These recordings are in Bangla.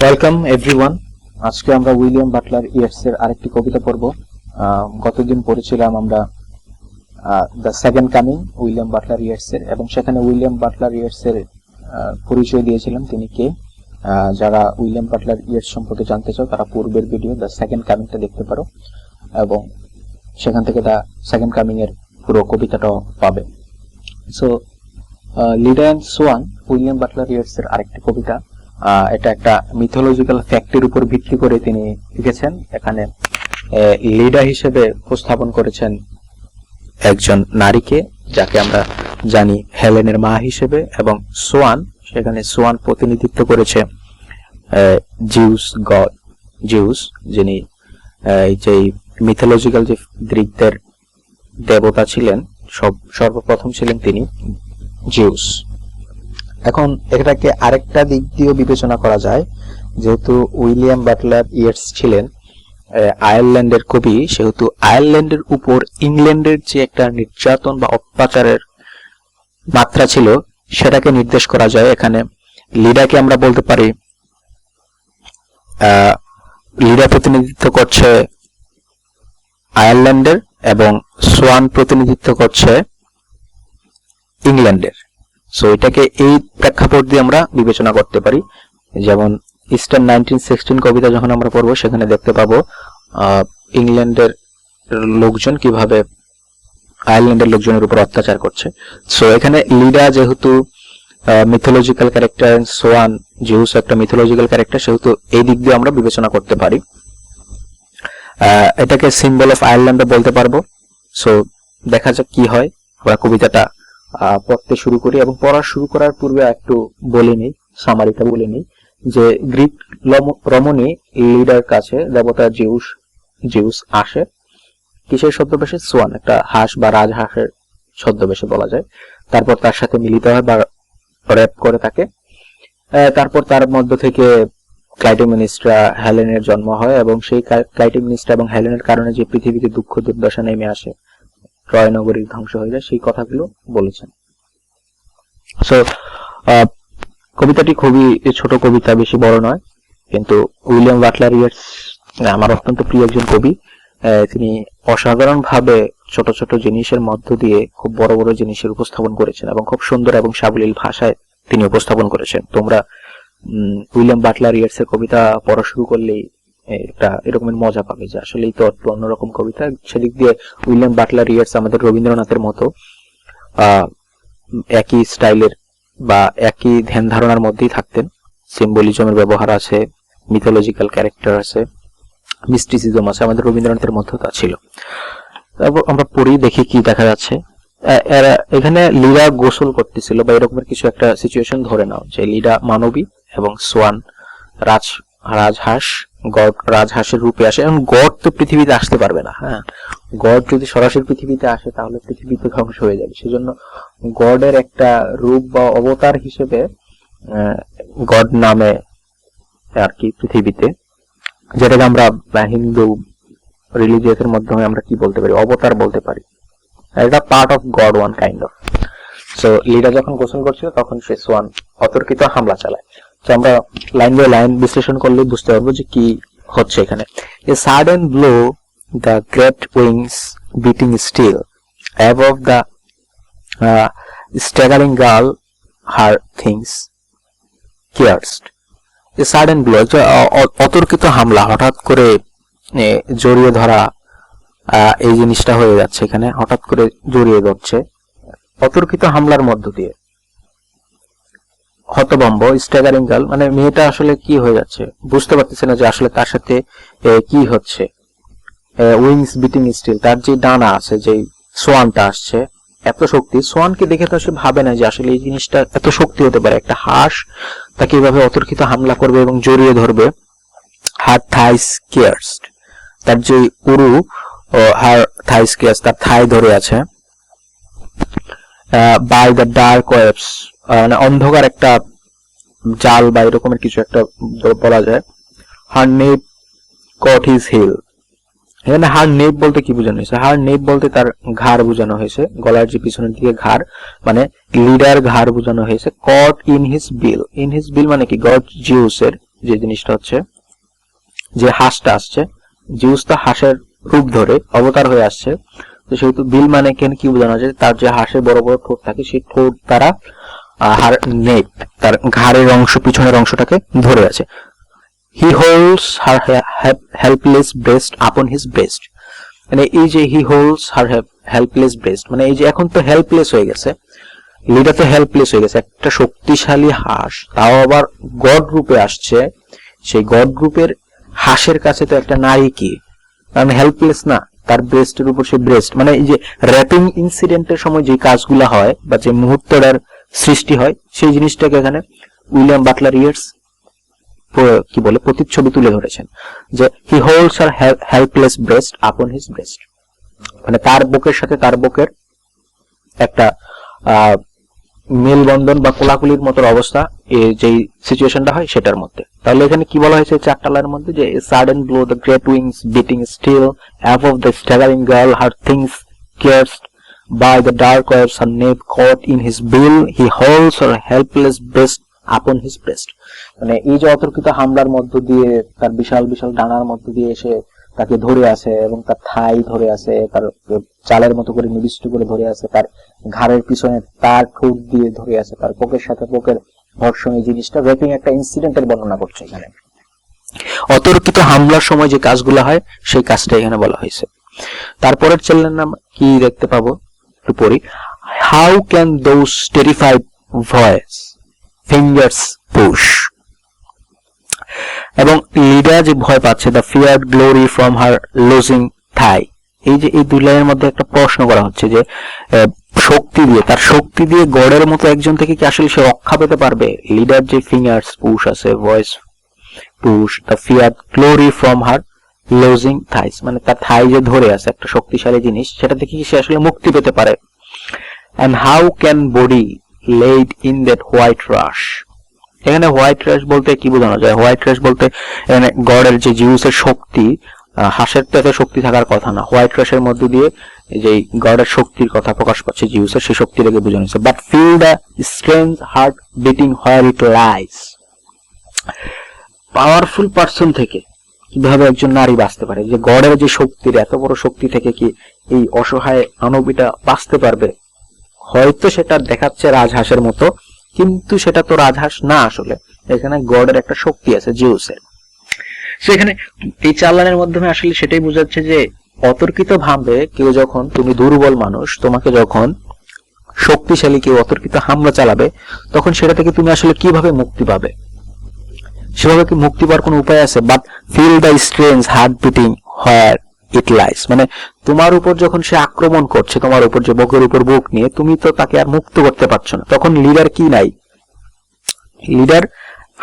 Welcome everyone. আজকে আমরা উইলিয়াম বাটলার ইয়েটস এর আরেকটি কবিতা পড়ব। গতদিন পড়েছিলাম আমরা the second coming William Butler Yeats এর, এবং সেখানে উইলিয়াম বাটলার ইয়েটস এর পরিচয় দিয়েছিলাম তিনি কে। যারা উইলিয়াম বাটলার ইয়েটস সম্পর্কে জানতে চাও তারা পূর্বের ভিডিও দ্য সেকেন্ড কামিংটা দেখতে পারো, এবং সেখান থেকে দ্য সেকেন্ড কামিং এর পুরো কবিতাটাও পাবে। So Leda and swan William Butler Yeats এর আরেকটি কবিতা। এটা একটা মিথোলজিক্যাল ফ্যাক্টের উপর ভিত্তি করে তিনি লিখেছেন। এখানে লিডা হিসেবে উপস্থাপন করেছেন একজন নারীকে, যাকে আমরা জানি হেলেনের মা হিসেবে, এবং সোয়ান, সেখানে সোয়ান প্রতিনিধিত্ব করেছে জিউস গড, জিউস, যিনি যে মিথোলজিক্যাল যে গ্রিকদের দেবতা ছিলেন, সর্বপ্রথম ছিলেন তিনি জিউস। এখন এটাকে আরেকটা দিক দিয়েও বিবেচনা করা যায়, যেহেতু উইলিয়াম বাটলার ইয়েটস ছিলেন আয়ারল্যান্ডের কবি, সেহেতু আয়ারল্যান্ডের উপর ইংল্যান্ডের যে একটা নির্যাতন বা অত্যাচারের মাত্রা ছিল সেটাকে নির্দেশ করা যায়। এখানে লিডাকে আমরা বলতে পারি, লিডা প্রতিনিধিত্ব করছে আয়ারল্যান্ডের এবং সোয়ান প্রতিনিধিত্ব করছে ইংল্যান্ডের। সো এটাকে এই প্রেক্ষাপট দিয়ে আমরা বিবেচনা করতে পারি। যেমন ইস্টার্ন 1916 কবিতা যখন আমরা পড়বো সেখানে দেখতে পাবো ইংল্যান্ডের লোকজন কিভাবে আয়ারল্যান্ডের লোকজনের উপর অত্যাচার করছে। সো এখানে লিডা যেহেতু মিথোলজিক্যাল ক্যারেক্টার, সোয়ান জিউস একটা মিথোলজিক্যাল ক্যারেক্টার, সেহেতু এই দিক দিয়ে আমরা বিবেচনা করতে পারি। এটাকে সিম্বল অফ আয়ারল্যান্ড বলতে পারবো। সো দেখা যাক কি হয়। আমরা কবিতাটা পড়তে শুরু করি, এবং পড়া শুরু করার পূর্বে একটু বলে নিই, সামারিটা বলে নিই, যে গ্রিক রমণী লিডার কাছে দেবতা জিউস আসে কিসের ছদ্মবেশে? সোয়ান, একটা হাঁস বা রাজহাঁসের ছদ্মবেশে বলা যায়। তারপর তার সাথে মিলিত হয় বা র্যাপ করে তাকে। তারপর তার মধ্য থেকে ক্লাইটেমিনিস্ট্রা হেলেনের জন্ম হয়, এবং সেই ক্লাইটেমিনিস্ট্রা এবং হেলেনের কারণে যে পৃথিবীতে দুঃখ দুর্দশা নেমে আসে, ট্রয় নগরী ধ্বংস হয়ে যায়, সেই কথাগুলো বলেছেন। সো কবিতাটি খুবই ছোট কবিতা, বেশি বড় নয়, কিন্তু উইলিয়াম বাটলার ইয়েটস আমার অত্যন্ত প্রিয় একজন কবি। তিনি অসাধারণ ভাবে ছোট ছোট জিনিসের মধ্য দিয়ে খুব বড় বড় জিনিসের উপস্থাপন করেছেন, এবং খুব সুন্দর এবং সাবলীল ভাষায় তিনি উপস্থাপন করেছেন। তোমরা উইলিয়াম বাটলার ইয়েটস এর কবিতা পড়া শুরু করলেই একটা এরকমের মজা পাবে যে আসলে এই তো একটু অন্যরকম কবিতা। সেদিক দিয়ে উইলিয়াম বাটলার ইয়েটস আমাদের রবীন্দ্রনাথের মতো একই স্টাইলের বা একই ধ্যান ধারণার মধ্যেই থাকতেন। সিম্বলিজমের ব্যবহার আছে, মিথোলজিক্যাল ক্যারেক্টার আছে, মিস্টিসিজম আছে, আমাদের রবীন্দ্রনাথের মধ্যে তা ছিল। তারপর আমরা পড়ি, দেখি কি দেখা যাচ্ছে। এখানে লিডা গোসল করতেছিল বা এরকমের কিছু একটা সিচুয়েশন ধরে নাও, যে লিডা মানবী এবং সোয়ান রাজহাঁস, গড রাজহাঁসের রূপে আসে। এবং গড তো পৃথিবীতে আসতে পারবে না। হ্যাঁ, গড যদি সরাসরি পৃথিবীতে আসে তাহলে পৃথিবীতে ধ্বংস হয়ে যাবে। সেজন্য গডের একটা রূপ বা অবতার হিসেবে গড নামে আর কি পৃথিবীতে, যেটাকে আমরা হিন্দু রিলিজিয়াসের মাধ্যমে আমরা কি বলতে পারি, অবতার বলতে পারি। এটা part of God, one kind of. So Leda যখন গোসল করছিল তখন সে সোয়ান অতর্কিত হামলা চালায়। তো আমরা লাইন বাই লাইন বিশ্লেষণ করলে বুঝতে পারবো যে কি হচ্ছে এখানে। A sudden blow, the great wings beating still above the staggering girl her thighs caressed. A sudden blow, অতর্কিত হামলা, হঠাৎ করে জড়িয়ে ধরা, এই জিনিসটা হয়ে যাচ্ছে এখানে, হঠাৎ করে জড়িয়ে ধরছে অতর্কিত হামলার মধ্য দিয়ে। হতভম্ব, স্ট্যাগারিং গার্ল, মানে মেয়েটা আসলে কি হয়ে যাচ্ছে, বুঝতে পারতেছে না যে আসলে তার সাথে কি হচ্ছে। উইংস বিটিং স্টিল, তার যে ডানা আছে, যে সোয়ানটা আসছে, এত শক্তি। সোয়ানকে দেখে তো সে ভাবে না যে আসলে এই জিনিসটা এত শক্তি হতে পারে। একটা হাঁস তাকে এভাবে অতর্কিত হামলা করবে এবং জড়িয়ে ধরবে। হার থাইস কিয়ার্সড, তার যে উরু, হার থাইস কিয়ার্স, তার থাই ধরে আছে। বাই দ্য ডার্ক ওয়েবস, মানে অন্ধকার একটা জাল বা এরকমের কিছু একটা বলা যায়। হার নেপ কট হিজ হিল, এখানে হার নেপ বলতে কি বোঝানো হয়েছে? হার নেপ বলতে তার ঘাড় বোঝানো হয়েছে, গলার যে পিছনের দিকে ঘাড়, মানে লিডার ঘাড় বোঝানো হয়েছে। Caught in his bill, in his bill মানে কি? গড জিউসের যে জিনিসটা হচ্ছে, যে হাঁসটা আসছে, জিউস তো হাঁসের রূপ ধরে অবতার হয়ে আসছে, তো সেহেতু বিল মানে এখানে কি বোঝানো যায়, তার যে হাঁসের বড় বড় ঠোঁট থাকে সেই ঠোঁট দ্বারা নেক, তার ঘাড়ের অংশ, পিছনের অংশটাকে ধরে আছে। He holds her helpless breast upon his breast, মানে এই যে he holds her helpless breast, মানে এই যে এখন তো হেল্পলেস হয়ে গেছে, লিডা তো হেল্পলেস হয়ে গেছে, একটা শক্তিশালী হাঁস, তাও আবার গড রূপে আসছে, সেই গড রূপের হাঁসের কাছে তো একটা নারী কি, কারণ হেল্পলেস না, তার ব্রেস্টের উপর সে ব্রেস্ট, মানে এই যে র্যাপিং ইনসিডেন্টের সময় যে কাজগুলো হয় বা যে মুহূর্তটার সৃষ্টি হয়, সেই জিনিসটাকে এখানে উইলিয়াম বাটলার ইয়েটস কি বলে প্রতিচ্ছবি তুলে ধরেছেন, যে he holds her helpless breast upon his breast, মানে তার বুকের সাথে তার বুকের একটা মেলবন্ধন বা কোলাকুলির মতো অবস্থা, যেই সিচুয়েশনটা হয় সেটার মধ্যে। তাহলে এখানে কি বলা হয়েছে চারটা লাইনের মধ্যে, যে sudden blow the great wings beating still above the staggering girl, her thighs caressed by the dark waves, her nape caught in his bill, he holds her helpless breast upon his breast, মানে এই যে অতর্কিত হামলার মধ্য দিয়ে, তার বিশাল বিশাল ডানার মধ্য দিয়ে এসে তাকে ধরে আছে, এবং তার থাই ধরে আছে, তার চালের মতো করে নিবিষ্ট করে ধরে আছে, তার ঘাড়ের পিছনে তার ঠোঁট দিয়ে ধরে আছে, তার বুকের সাথে বুকের ঘর্ষণ, এই জিনিসটা র্যাপিং একটা ইনসিডেন্টের বর্ণনা করছে এখানে। অতর্কিত হামলার সময় যে কাজগুলো হয় সেই কাজটা এখানে বলা হয়েছে। তারপরের চ্যানেলের নাম কি দেখতে পাবো একটু পড়ি। How can those terrified vague fingers push, এবং লিডা যে ভয় পাচ্ছে, the feathered glory from her loosening thigh, এই যে এই দুই লাইনের মধ্যে একটা প্রশ্ন করা হচ্ছে যে শক্তি দিয়ে, তার শক্তি দিয়ে গড়ের মতো একজন থেকে কি আসলে সে রক্ষা পেতে পারবে? লিডার যে ফিঙ্গার্স পুশ আছে, vague push, the feathered glory from her loosening thighs, মানে তার থাই যে ধরে আছে একটা শক্তিশালী জিনিস, সেটা থেকে কি সে আসলে মুক্তি পেতে পারে? and how can body laid in that white rush, এখানে হোয়াইট রাশ বলতে কি বোঝানো যায়? হোয়াইট রাশ বলতে এখানে গডের যে জিউসের শক্তি, হাঁসের তো এত শক্তি থাকার কথা না, হোয়াইট রাশের মধ্যে দিয়ে যে গডের শক্তির কথা প্রকাশ পাচ্ছে জিউসের, সেই শক্তিটাকে বোঝানো হয়েছে। But feel the strange heart beating where it lies, powerful person থেকে কিভাবে একজন নারী বাঁচতে পারে? যে গডের যে শক্তির, এত বড় শক্তি থেকে কি এই অসহায় মানবীটা বাঁচতে পারবে? হয়তো সেটা দেখাচ্ছে রাজহাঁসের মতো, কিন্তু সেটা তো রাজহাঁস না, আসলে এখানে গডের একটা শক্তি আছে জিউসের। সেখানে এই চালানের মাধ্যমে আসলে সেটাই বোঝাচ্ছে যে অতর্কিত ভাবে কেউ যখন, তুমি দুর্বল মানুষ, তোমাকে যখন শক্তিশালী কেউ অতর্কিত হামলা চালাবে, তখন সেটা থেকে তুমি আসলে কিভাবে মুক্তি পাবে? সেভাবে কি মুক্তি পাওয়ার কোনো উপায় আছে? But feel the strange heart beating where it lies, মানে তোমার উপর যখন সে আক্রমণ করছে, তোমার উপর যে বুকের উপর বুক নিয়ে, তুমি তো তাকে আর মুক্ত করতে পারছো না। তখন লিডার কি নাই? লিডার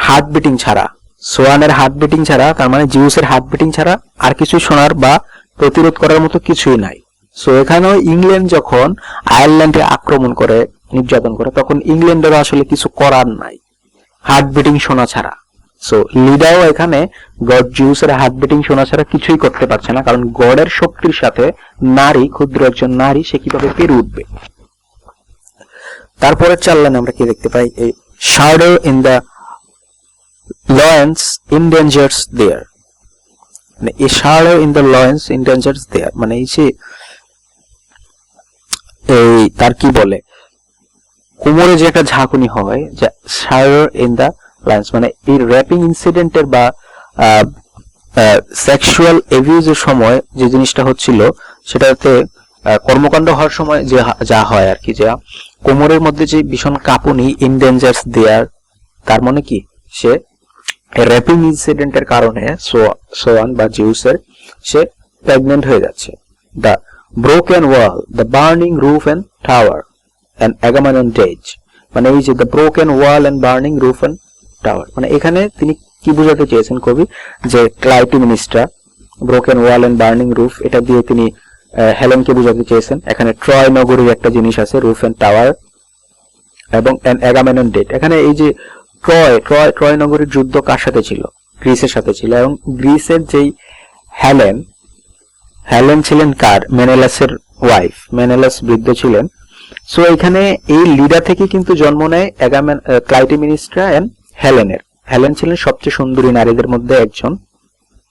হার্ট বিটিং ছাড়া, সোয়ানের হার্ট বিটিং ছাড়া, তার মানে জিউসের হার্ট বিটিং ছাড়া আর কিছু শোনার বা প্রতিরোধ করার মতো কিছুই নাই। সো এখানেও ইংল্যান্ড যখন আয়ারল্যান্ডে আক্রমণ করে, নির্যাতন করে, তখন ইংল্যান্ডেরও আসলে কিছু করার নাই হার্ট বিটিং শোনা ছাড়া। সো লিডাও এখানে গড জিউসের হার্ট বিটিং শোনা ছাড়া কিছুই করতে পারছে না, কারণ গডের শক্তির সাথে নারী, ক্ষুদ্র একজন নারী, সে কিভাবে পেরে উঠবে? তারপরে চাললেন আমরা কি দেখতে পাই? এই শাডো ইন দ্য লয়েন্স ইনডেঞ্জার্স দেয়ার, মানে এই শাডো ইন দ্য লয়েন্স ইনডেঞ্জার্স দেয়ার, মানে এই যে এই তার কি বলে, কোমরে যে একটা ঝাঁকুনি হয়, যে শাডো ইন দ্য লয়েন্স, মানে এই র্যাপিং ইনসিডেন্টের বা সেক্সুয়াল এবিউজের সময় যে জিনিসটা হচ্ছিল, সেটাতে কর্মকাণ্ড হওয়ার সময় যে যা হয় আর কি, যা কোমরের মধ্যে যে ভীষণ কাঁপুনি, ইনডেঞ্জার্স দেয়ার, তার মানে কি সে র্যাপিং ইনসিডেন্টের কারণে সোয়ান বা জিউসের সে প্রেগনেন্ট হয়ে যাচ্ছে। The broken wall, the burning roof and tower and Agamemnon dead, মানে এই যে the broken wall and burning roof and tower, মানে এখানে তিনি কি বোঝাতে চেয়েছেন কবি? যে Clytemnestra, broken wall and burning roof, এটা দিয়ে তিনি হেলেনকে বোঝাতে চেয়েছেন। এখানে ট্রয় নগরীর একটা জিনিস আছে, রুফ এন্ড টাওয়ার, এবং অ্যাগামেমনন ডেড। এখানে এই যে ট্রয় নগরীর যুদ্ধ কার সাথে ছিল? গ্রিসের সাথে ছিল, এবং গ্রিসের যেই হেলেন ছিলেন কার? মেনেলাসের ওয়াইফ, মেনেলাস বৃদ্ধ ছিলেন। সো এখানে এই লিডা থেকে কিন্তু জন্ম নেয় ক্লাইটেমিনিস্ট্রা এন্ড হেলেনের। হেলেন ছিলেন সবচেয়ে সুন্দরী নারীদের মধ্যে একজন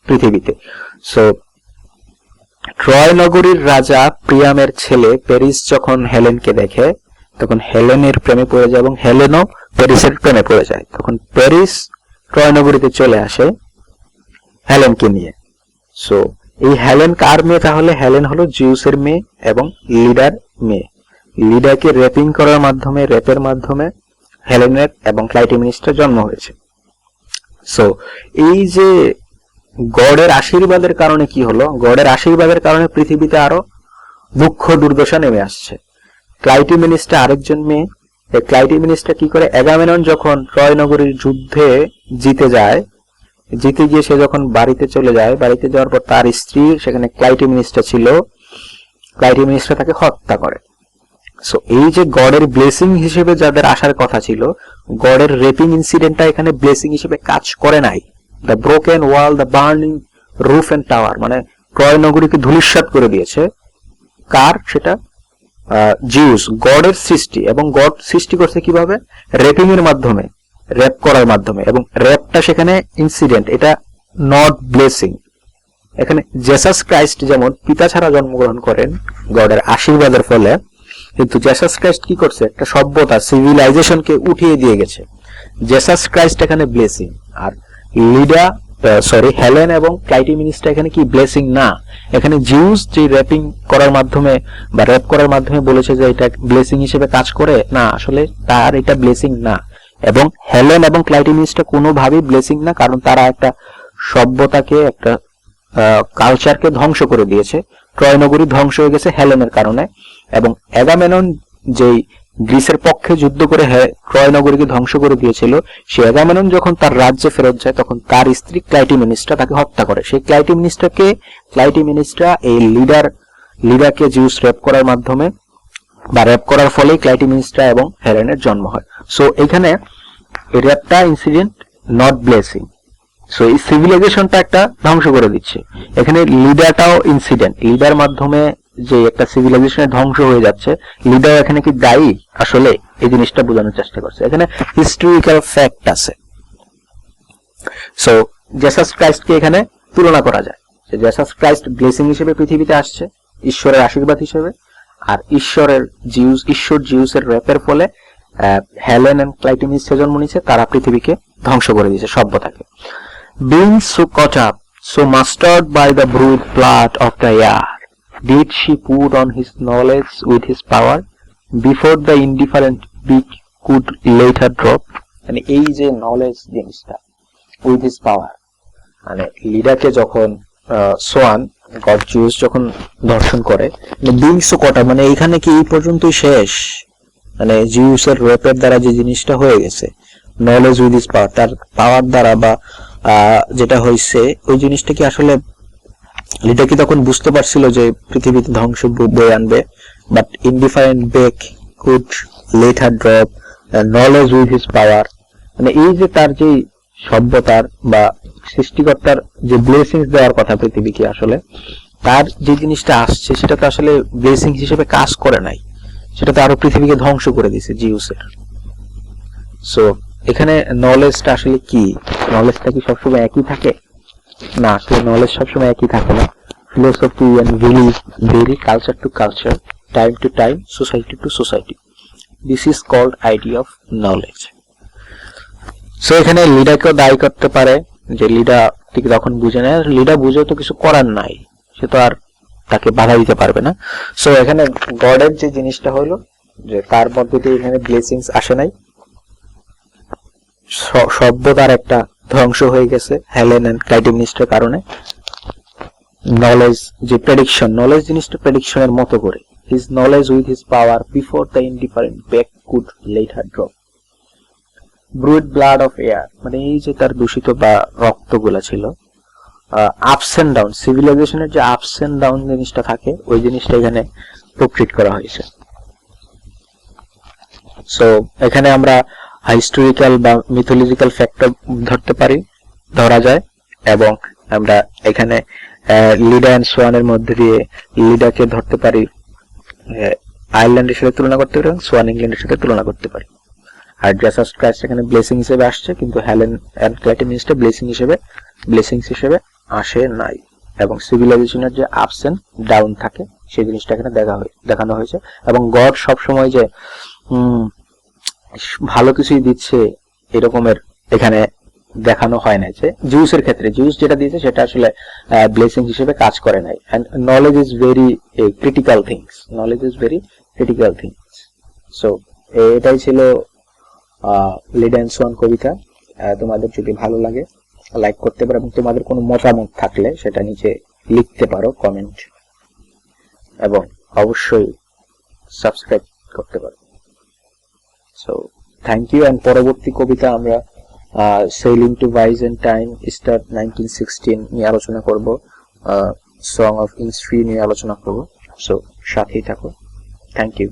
পৃথিবীতে। সো ট্রয় নগরীর রাজা প্রিয়ামের ছেলে প্যারিস যখন হেলেনকে দেখে তখন হেলেনের প্রেমে পড়ে যায় এবং হেলেনও প্যারিসের প্রেমে পড়ে যায়। তখন প্যারিস ট্রয় নগরীতে চলে আসে হেলেনকে নিয়ে। সো এই হেলেন কার মেয়ে? তাহলে হেলেন হলো জিউসের মেয়ে এবং লিডার মেয়ে। লিডাকে রেপের মাধ্যমে হেলেনের এবং ক্লাইটেমিনিসটার জন্ম হয়েছে। সো এই যে গডের আশীর্বাদের কারণে কি হলো? গডের আশীর্বাদের কারণে পৃথিবীতে আরো দুঃখ দুর্দশা নেমে আসছে। ক্লাইটেমিনিসটা আরেকজন মেয়ে। এই ক্লাইটেমিনিসটা কি করে? অ্যাগামেমনন যখন ট্রয় নগরীর যুদ্ধে জিতে গিয়ে সে যখন বাড়িতে চলে যায়, বাড়িতে যাওয়ার পর তার স্ত্রী সেখানে ক্লাইটেমিনিসটা ছিল, ক্লাইটেমিনিসটা তাকে হত্যা করে। সো এই যে গডের ব্লেসিং হিসেবে যাদের আসার কথা ছিল, গডের রেপিং ইনসিডেন্টটা এখানে ব্লেসিং হিসেবে কাজ করে নাই। The broken wall, the burning roof and tower, মানে ট্রয় নগরীকে ধূলিসাৎ করে দিয়েছে। কার? সেটা জিউস, গডের সৃষ্টি। এবং গড সৃষ্টি করছে কিভাবে? রেপিং এর মাধ্যমে, রেপ করার মাধ্যমে। এবং রেপটা সেখানে ইনসিডেন্ট, এটা নট ব্লেসিং। এখানে জেসাস ক্রাইস্ট যেমন পিতা ছাড়া জন্মগ্রহণ করেন গডের আশীর্বাদের ফলে, কিন্তু জেসাস ক্রাইস্ট কি করছে? একটা সভ্যতা, সিভিলাইজেশনকে উঠিয়ে দিয়ে গেছে। জেসাস ক্রাইস্ট এখানে ব্লেসিং। আর হেলেন এবং ক্লাইটেমিনিসটা এখানে কি ব্লেসিং না। এখানে জিউস যে র্যাপিং করার মাধ্যমে বা র্যাপ করার মাধ্যমে বলেছে যে এটা ব্লেসিং হিসেবে কাজ করে, না, আসলে তার এটা ব্লেসিং না। এবং হেলেন এবং ক্লাইটেমিনিসটা কোনোভাবেই ব্লেসিং না, কারণ তারা একটা সভ্যতাকে, একটা কালচারকে ধ্বংস করে দিয়েছে। ট্রয় নগরী ধ্বংস হয়ে গেছে হেলেনের কারণে। এবং অ্যাগামেমনন যেই গ্রিসের পক্ষে যুদ্ধ করে ট্রয় নগরীকে ধ্বংস করে দিয়েছিল, সে অ্যাগামেমনন যখন তার রাজ্যে ফেরত যায় তখন তার স্ত্রী ক্লাইটেমিনিসটা তাকে হত্যা করে। সেই ক্লাইটেমিনিসটা এই লিডাকে জিউস রেপ করার মাধ্যমে বা রেপ করার ফলে ক্লাইটেমিনিসটা এবং হেলেনের জন্ম হয়। সো এখানে এই রেপটা ইনসিডেন্ট, নট ব্লেসিং। সো এই সিভিলাইজেশনটা একটা ধ্বংস করে দিচ্ছে। এখানে লিডারটাও ইনসিডেন্ট, লিডার মাধ্যমে যে একটা সিভিলাইজেশনের ধ্বংস হয়ে যাচ্ছে, লিডার এখানে কি দায়ী? আসলে এই জিনিসটা বোঝানোর চেষ্টা করছে। এখানে হিস্টোরিক্যাল ফ্যাক্ট আছে। সো জেসাস ক্রাইস্টকে এখানে তুলনা করা যায়। জেসাস ক্রাইস্ট ব্লেসিং হিসেবে পৃথিবীতে আসছে, ঈশ্বরের আশীর্বাদ হিসেবে। আর ঈশ্বর জিউসের রেপের ফলে হেলেন এন্ড ক্লাইটেমিনিস জন্ম নিয়েছে, তারা পৃথিবীকে ধ্বংস করে দিয়েছে, সভ্যতাকে। Being so caught up, so mastered by the brute blood of the air, did she put on his knowledge with his power, before the indifferent beak could let her drop? মানে এই যে নলেজ জিনিসটা, উইথ হিজ পাওয়ার, মানে লিডাকে যখন সোয়ান, গড জিউস যখন দর্শন করে, বিং সো কট আপ, মানে এখানে কি এই পর্যন্তই শেষ? মানে জিউসের রেপের দ্বারা যে জিনিসটা হয়ে গেছে, নলেজ উইথ হিজ পাওয়ার, তার পাওয়ার দ্বারা বা যেটা হয়েছে, ওই জিনিসটা কি আসলে লিডা কি তখন বুঝতে পারছিল যে পৃথিবীতে ধ্বংস বয়ে আনবে? But indifferent beak could let her drop knowledge with his power, মানে এই যে তার যে সভ্যতার বা সৃষ্টিকর্তার যে ব্লেসিংস দেওয়ার কথা পৃথিবীকে, আসলে তার যে জিনিসটা আসছে সেটা তো আসলে ব্লেসিং হিসেবে কাজ করে নাই, সেটা তো আরো পৃথিবীকে ধ্বংস করে দিয়েছে জিউসের। সো এখানে নলেজটা আসলে কি? নলেজটা কি সবসময় একই থাকে? না, আসলে নলেজ সবসময় একই থাকে না। Philosophy and belief vary culture to culture, time to time, society to society. This is called idea of knowledge. So এখানে লিডাকেও দায়ী করতে পারে যে লিডা ঠিক তখন বুঝে নেয়, লিডা বুঝেও তো কিছু করার নাই, সে তো আর তাকে বাধা দিতে পারবে না। সো এখানে গডের যে জিনিসটা হলো যে তার মধ্যে দিয়ে এখানে ব্লেসিংস আসে নাই, সভ্যতার একটা ধ্বংস হয়ে গেছে হেলেন এন্ড ক্লাইটেমিনিসের কারণে। নলেজ যে প্রেডিকশন, নলেজ জিনিসটা প্রেডিকশনের মতো করে, his knowledge with his power before the indifferent beak could let her drop. Brute blood of air, মানে এই যে তার দূষিত বা রক্তগুলা ছিল, আপস এন্ড ডাউন, সিভিলাইজেশনের যে আপস এন্ড ডাউন জিনিসটা থাকে, ওই জিনিসটা এখানে পোর্ট্রেট করা হয়েছে। সো এখানে আমরা হিস্টোরিক্যাল বা মিথোলজিক্যাল ফ্যাক্টর ধরা যায়, এবং আমরা এখানে লিডা এন্ড সোয়ানের মধ্যে দিয়ে লিডাকে ধরতে পারি, আয়ারল্যান্ডের সাথে তুলনা করতে পারি এবং সোয়ান ইংল্যান্ডের সাথে তুলনা করতে পারি। আর জেসাস ক্রাইস্ট এখানে ব্লেসিং হিসেবে আসছে, কিন্তু হেলেন এন্ড ক্লাইটেমিনিসটা ব্লেসিংস হিসেবে আসে নাই। এবং সিভিলাইজেশনের যে আপস এন্ড ডাউন থাকে সেই জিনিসটা এখানে দেখানো হয়েছে। এবং গড সবসময় যে ভালো কিছুই দিচ্ছে এরকমের এখানে দেখানো হয় না। যে জিউসের ক্ষেত্রে জিউস যেটা দিয়েছে সেটা আসলে ব্লেসিং হিসেবে কাজ করে নাই। And knowledge is very critical things. So এটাই ছিল লিডা এন্ড সোয়ান কবিতা। তোমাদের যদি ভালো লাগে লাইক করতে পারো, এবং তোমাদের কোনো মতামত থাকলে সেটা নিচে লিখতে পারো কমেন্ট, এবং অবশ্যই সাবস্ক্রাইব করতে পারো। So thank you. এন্ড পরবর্তী কবিতা আমরা সেলিং টু বাইজেন্টাইন স্টার 1916 নিয়ে আলোচনা করব, সং অফ ইনস্ট্রি নিয়ে আলোচনা করব। সো সাথেই থাকো। Thank you.